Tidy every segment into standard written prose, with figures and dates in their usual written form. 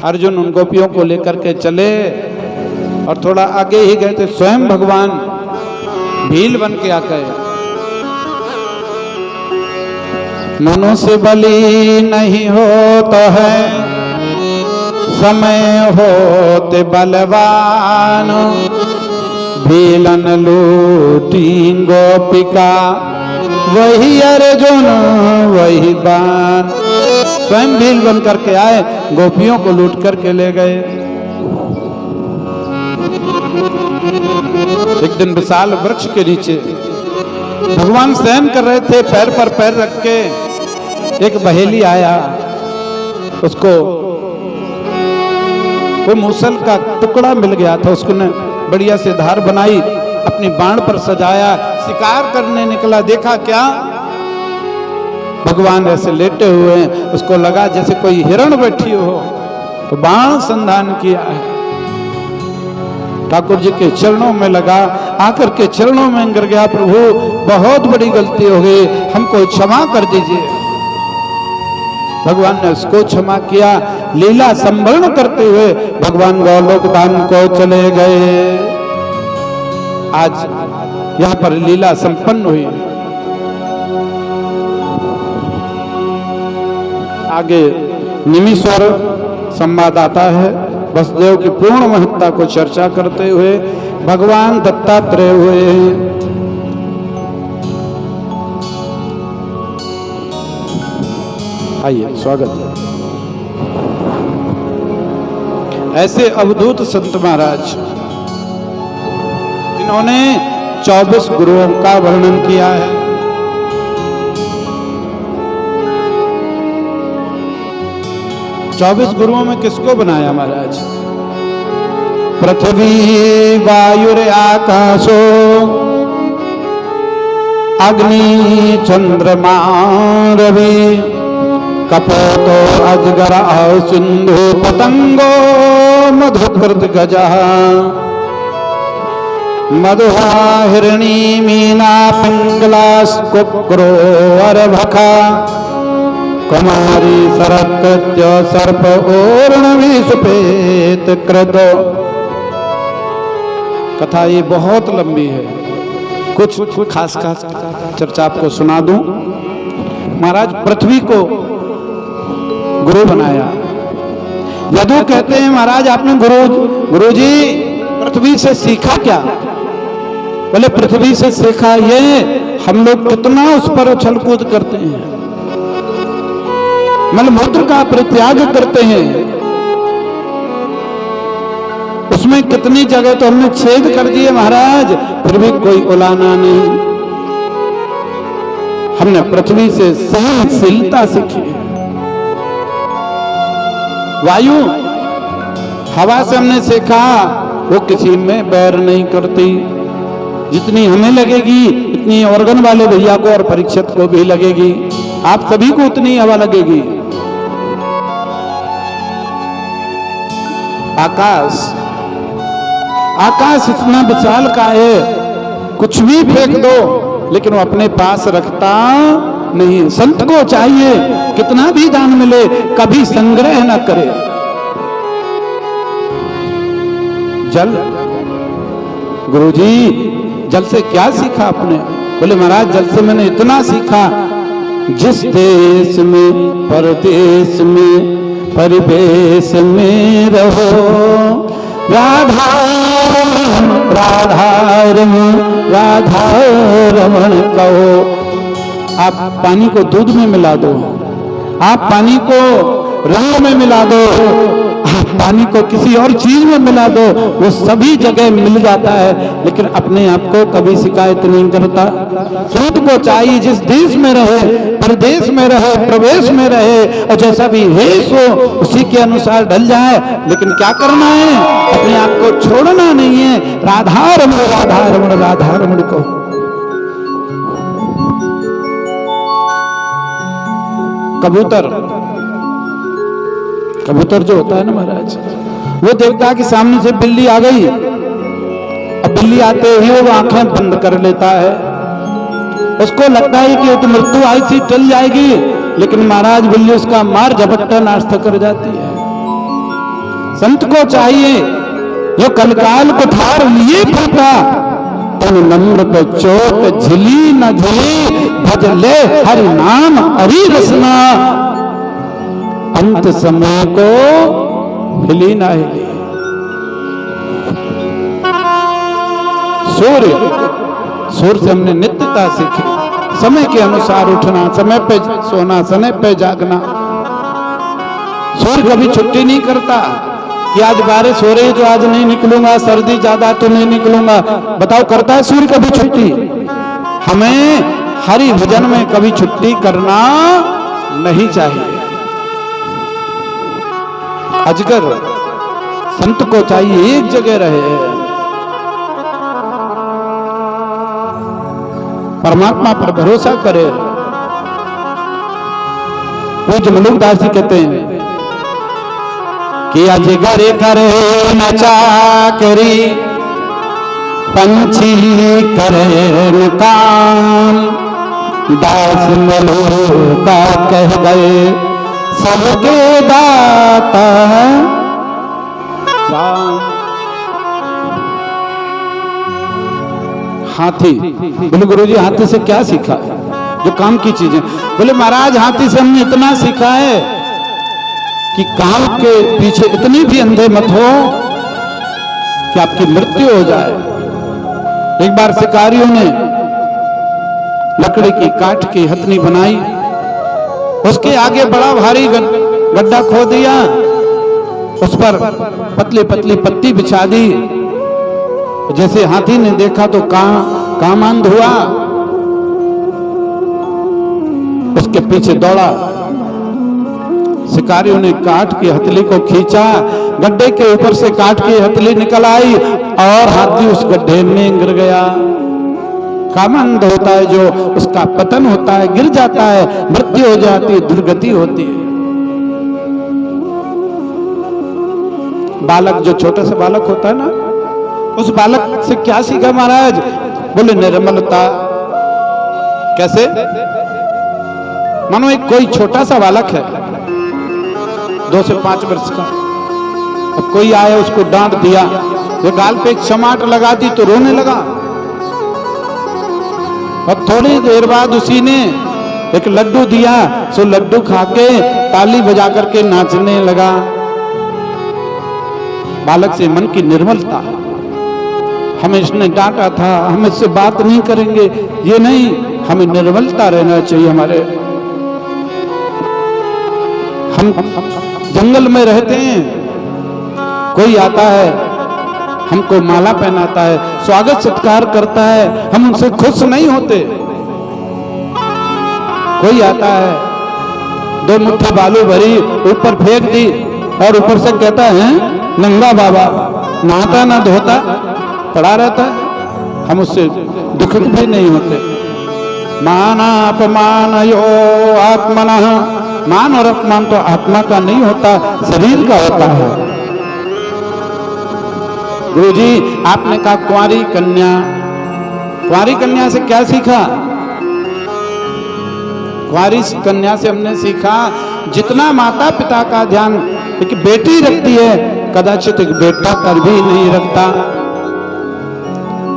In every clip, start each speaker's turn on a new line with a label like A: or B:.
A: अर्जुन उन गोपियों को लेकर के चले और थोड़ा आगे ही गए थे स्वयं भगवान भील बन के आ गए। मनुष्य बलि नहीं होता है, समय होते बलवान, भीलन लूटी गोपिका, वही अर्जुन वही बाण। स्वयं भील बन करके आए, गोपियों को लूट करके ले गए। एक दिन विशाल वृक्ष के नीचे भगवान शयन कर रहे थे, पैर पर पैर रख के। एक बहेली आया, उसको वो मूसल का टुकड़ा मिल गया था, उसने बढ़िया से धार बनाई, अपनी बाण पर सजाया, शिकार करने निकला। देखा क्या भगवान ऐसे लेटे हुए हैं, उसको लगा जैसे कोई हिरण बैठी हो, तो बाण संधान किया है। ठाकुर जी के चरणों में लगा, आकर के चरणों में गिर गया, प्रभु बहुत बड़ी गलती हो गई, हमको क्षमा कर दीजिए। भगवान ने उसको क्षमा किया। लीला संवरण करते हुए भगवान गौलोक धाम को चले गए। आज यहाँ पर लीला संपन्न हुई। आगे निमिषवर संवाद आता है। वसुदेव की पूर्ण महत्ता को चर्चा करते हुए भगवान दत्तात्रेय हुए हैं। आइए, स्वागत है। ऐसे अवधूत संत महाराज, इन्होंने 24 गुरुओं का वर्णन किया है। चौबीस गुरुओं में किसको बनाया महाराज? पृथ्वी वायुर आकाशो अग्नि चंद्रमा रवि, कपोतो अजगर सिंधु पतंगो मधुकृत गजा, मधुहा हिरणी मीना पिंगला कुक्रो अरभखा, कुमारी सरकृत्य सर्प ओर्णवी सुपेत कृत। कथा ये बहुत लंबी है, कुछ खास खास चर्चा आपको सुना दूं। महाराज पृथ्वी को गुरु बनाया। यदु कहते हैं महाराज आपने गुरुजी पृथ्वी से सीखा क्या? बोले पृथ्वी से सीखा ये हम लोग कितना उस पर उछल कूद करते हैं, मलमूत्र का परित्याग करते हैं, उसमें कितनी जगह तो हमने छेद कर दिए महाराज, फिर भी कोई उलाना नहीं। हमने पृथ्वी से सहनशीलता सीखी। वायु हवा से हमने सीखा वो किसी में बैर नहीं करती। जितनी हमें लगेगी इतनी ऑर्गन वाले भैया को और परीक्षित को भी लगेगी, आप सभी को उतनी हवा लगेगी। आकाश इतना विशाल का है, कुछ भी फेंक दो लेकिन वो अपने पास रखता नहीं। संत को चाहिए कितना भी दान मिले कभी संग्रह न करे। जल, गुरुजी जल से क्या सीखा आपने? बोले महाराज जल से मैंने इतना सीखा, जिस देश में परदेश में परिवेश में रहो, राधा राधा रमण राधा रमण कहो। आप पानी को दूध में मिला दो, आप पानी को रंग में मिला दो, आप पानी को किसी और चीज में मिला दो, वो सभी जगह मिल जाता है, लेकिन अपने आप को कभी शिकायत नहीं करता। संत को चाहिए जिस देश में रहे, प्रदेश में रहे, प्रवेश में रहे, और जैसा भी वेश हो उसी के अनुसार ढल जाए। लेकिन क्या करना है? अपने आप को छोड़ना नहीं है। राधा रमण राधा रमण राधा रमण कहो। कबूतर जो होता है ना महाराज, वो देखता है कि सामने से बिल्ली आ गई, अब बिल्ली आते ही वो आंखें बंद कर लेता है। उसको लगता है कि तो मृत्यु आई थी टल जाएगी, लेकिन महाराज बिल्ली उसका मार झपट्टा नाश्ता कर जाती है। संत को चाहिए यो कलकाल कुठार लिए फूटा, तन नम्र पे चोट झिली न झिली, भज ले हरि नाम हरि रसना, अंत समय को हिली ना हिली। सूर्य से हमने नित्यता सीखी, समय के अनुसार उठना, समय पे सोना, समय पे जागना। सूर्य कभी छुट्टी नहीं करता कि आज बारिश हो रही है तो आज नहीं निकलूंगा, सर्दी ज्यादा तो नहीं निकलूंगा। बताओ करता है सूर्य कभी छुट्टी? हमें हरि भजन में कभी छुट्टी करना नहीं चाहिए। अजगर संत को चाहिए एक जगह रहे, परमात्मा पर भरोसा करे। पूज्य मलुकदास जी कहते हैं कि अजगर करे न चाकरी, पंछी करे न काम, दास मलुका कह गए सबके दाता राम। हाथी, बोले गुरुजी हाथी से क्या सीखा? जो काम की चीजें। बोले महाराज हाथी से हमने इतना सीखा है कि काम के पीछे इतनी भी अंधे मत हो कि आपकी मृत्यु हो जाए। एक बार शिकारियों ने लकड़ी की काठ की हथनी बनाई, उसके आगे बड़ा भारी गड्ढा खोद दिया, उस पर पतली पतली पत्ती बिछा दी। जैसे हाथी ने देखा तो कामांध हुआ, उसके पीछे दौड़ा। शिकारियों ने काठ की हथली को खींचा, गड्ढे के ऊपर से काठ की हथली निकल आई और हाथी उस गड्ढे में गिर गया। कामांध होता है जो, उसका पतन होता है, गिर जाता है, मृत्यु हो जाती है, दुर्गति होती है। बालक जो छोटा सा बालक होता है ना, उस बालक से क्या सीखा महाराज? बोले निर्मलता। कैसे? मानो एक कोई छोटा सा बालक है 2 से 5 वर्ष का, अब कोई आया उसको डांट दिया, वो गाल पे एक चमाट लगा दी तो रोने लगा। और थोड़ी देर बाद उसी ने एक लड्डू दिया, सो लड्डू खाके ताली बजा करके नाचने लगा। बालक से मन की निर्मलता। हमें इसने डांटा था, हम इससे बात नहीं करेंगे, ये नहीं, हमें निर्मलता रहना चाहिए। हमारे हम जंगल में रहते हैं, कोई आता है हमको माला पहनाता है, स्वागत सत्कार करता है, हम उनसे खुश नहीं होते। कोई आता है 2 मुट्ठी बालू भरी ऊपर फेंक दी और ऊपर से कहता है नंगा बाबा, नहाता ना धोता पड़ा रहता है, हम उससे दुखित भी नहीं होते। माना अपमान यो आत्मना, मान और अपमान तो आत्मा का नहीं होता, शरीर का होता है। गुरुजी आपने कहा कुंवारी कन्या, कुंवारी कन्या से क्या सीखा? कुंवारी कन्या से हमने सीखा जितना माता पिता का ध्यान एक बेटी रखती है, कदाचित एक बेटा कर भी नहीं रखता।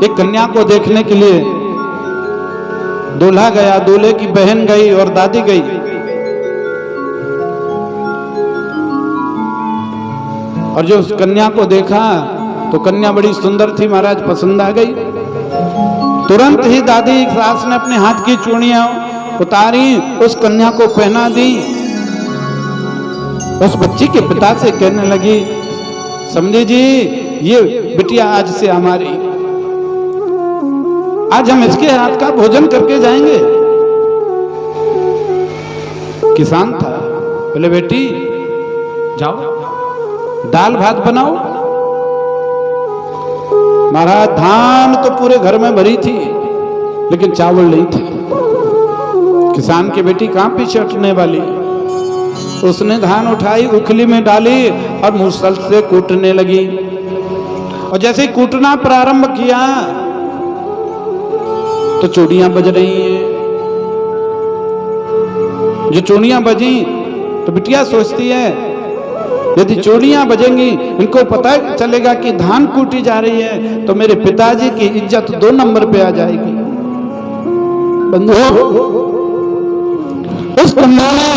A: एक कन्या को देखने के लिए दूल्हा गया, दूल्हे की बहन गई और दादी गई। और जो उस कन्या को देखा तो कन्या बड़ी सुंदर थी महाराज, पसंद आ गई। तुरंत ही दादी सास ने अपने हाथ की चूड़ियां उतारी, उस कन्या को पहना दी। उस बच्ची के पिता से कहने लगी, समझे जी ये बिटिया आज से हमारी, आज हम इसके हाथ का भोजन करके जाएंगे। किसान था, बोले बेटी जाओ दाल भात बनाओ। महाराज धान तो पूरे घर में भरी थी लेकिन चावल नहीं थे। किसान की बेटी कहां पीछे हटने वाली, उसने धान उठाई, उखली में डाली और मुसल से कूटने लगी। और जैसे ही कूटना प्रारंभ किया तो चूड़ियां बज रही हैं। जो चूड़ियां बजी तो बिटिया सोचती है यदि चूड़ियां बजेंगी, इनको पता चलेगा कि धान कूटी जा रही है, तो मेरे पिताजी की इज्जत 2 नंबर पे आ जाएगी। बंधुओं, उस कन्या ने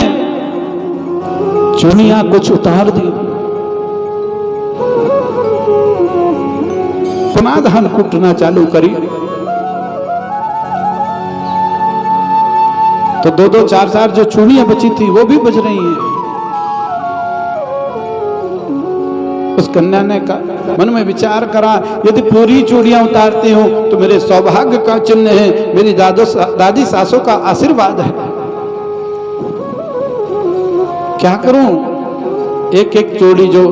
A: चूड़ियां कुछ उतार दी, पुनः धान कूटना चालू करी, तो 2-2, 4-4 जो चूड़ियां बची थी वो भी बज रही हैं। उस कन्या ने मन में विचार करा, यदि पूरी चूड़ियां उतारती हूं तो मेरे सौभाग्य का चिन्ह है, मेरी दादी सासों का आशीर्वाद है। क्या करूं? एक एक चूड़ी जो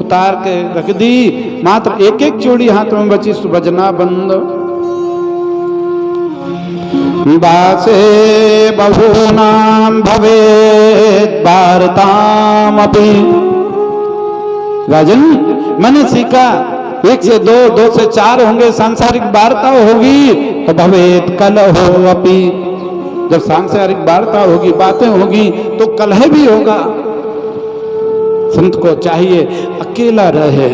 A: उतार के रख दी, मात्र एक एक चूड़ी हाथ में बची, बजना बंद। बासे बहूनां भवेत् वार्तामपि। राजन, मैंने सीखा 1 से 2, 2 से 4 होंगे, सांसारिक वार्ता होगी तो भवेत् कलहो अपि। जब सांसारिक वार्ता होगी, बातें होगी तो कलह भी होगा। संत को चाहिए अकेला रहे।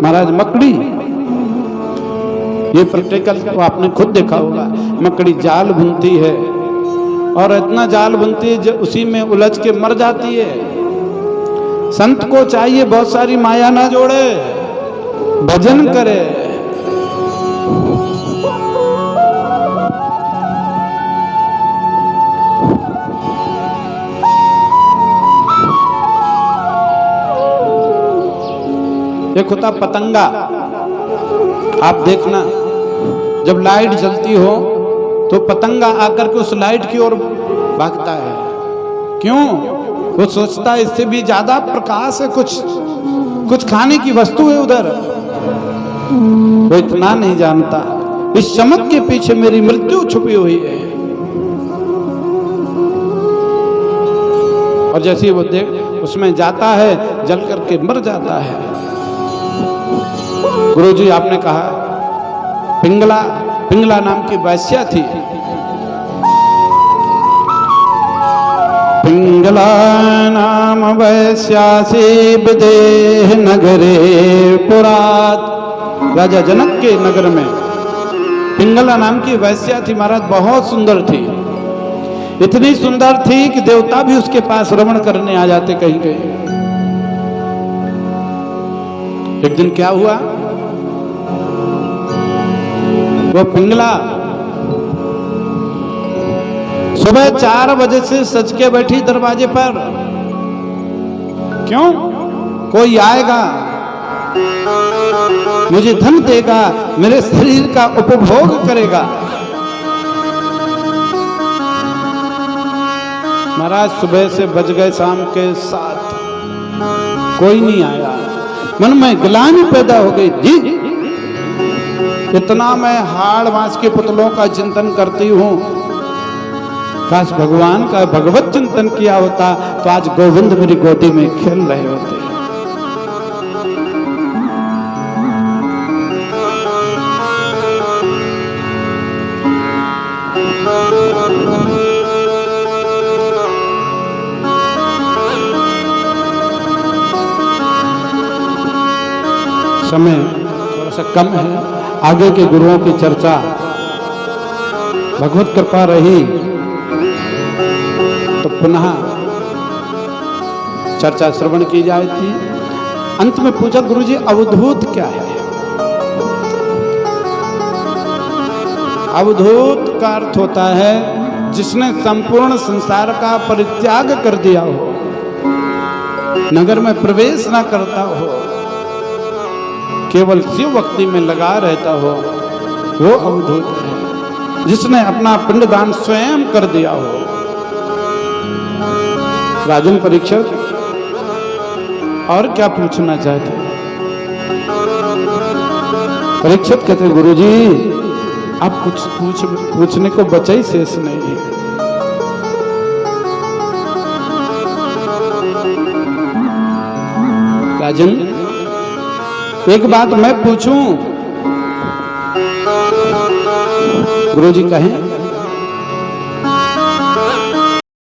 A: महाराज मकड़ी, ये प्रैक्टिकल तो आपने खुद देखा होगा, मकड़ी जाल बुनती है और इतना जाल बुनती है उसी में उलझ के मर जाती है। संत को चाहिए बहुत सारी माया ना जोड़े, भजन करे। एक होता पतंगा, आप देखना जब लाइट जलती हो तो पतंगा आकर के उस लाइट की ओर भागता है। क्यों? वो सोचता है इससे भी ज्यादा प्रकाश है, कुछ खाने की वस्तु है उधर। वो इतना नहीं जानता इस चमक के पीछे मेरी मृत्यु छुपी हुई है। और जैसे वो देख उसमें जाता है, जल करके मर जाता है। गुरुजी, आपने कहा पिंगला नाम की वैश्या थी। पिंगला नाम वैश्यासी विदेह नगरे पुरात। राजा जनक के नगर में पिंगला नाम की वैश्या थी महाराज, बहुत सुंदर थी। इतनी सुंदर थी कि देवता भी उसके पास रमण करने आ जाते कहीं कहीं। एक दिन क्या हुआ, वो पिंगला सुबह 4 बजे से सज के बैठी दरवाजे पर। क्यों? कोई आएगा, मुझे धन देगा, मेरे शरीर का उपभोग करेगा। महाराज सुबह से बज गए शाम के 7, कोई नहीं आया। मन में ग्लानि पैदा हो गई, जी इतना मैं हाड़ मांस के पुतलों का चिंतन करती हूं, काश भगवान का भगवत चिंतन किया होता तो आज गोविंद मेरी गोदी में खेल रहे होते। समय थोड़ा सा कम है, आगे के गुरुओं की चर्चा भगवत कृपा रही तो पुनः चर्चा श्रवण की जाएगी। अंत में पूछा, गुरुजी अवधूत क्या है? अवधूत का अर्थ होता है जिसने संपूर्ण संसार का परित्याग कर दिया हो, नगर में प्रवेश ना करता हो, केवल शिव भक्ति में लगा रहता हो, वो अवधूत है। जिसने अपना पिंडदान स्वयं कर दिया हो। राजन परीक्षित और क्या पूछना चाहते? परीक्षित कहते, गुरुजी आप कुछ पूछने को बचा ही शेष नहीं है। राजन एक बात मैं पूछूं? गुरुजी कहें।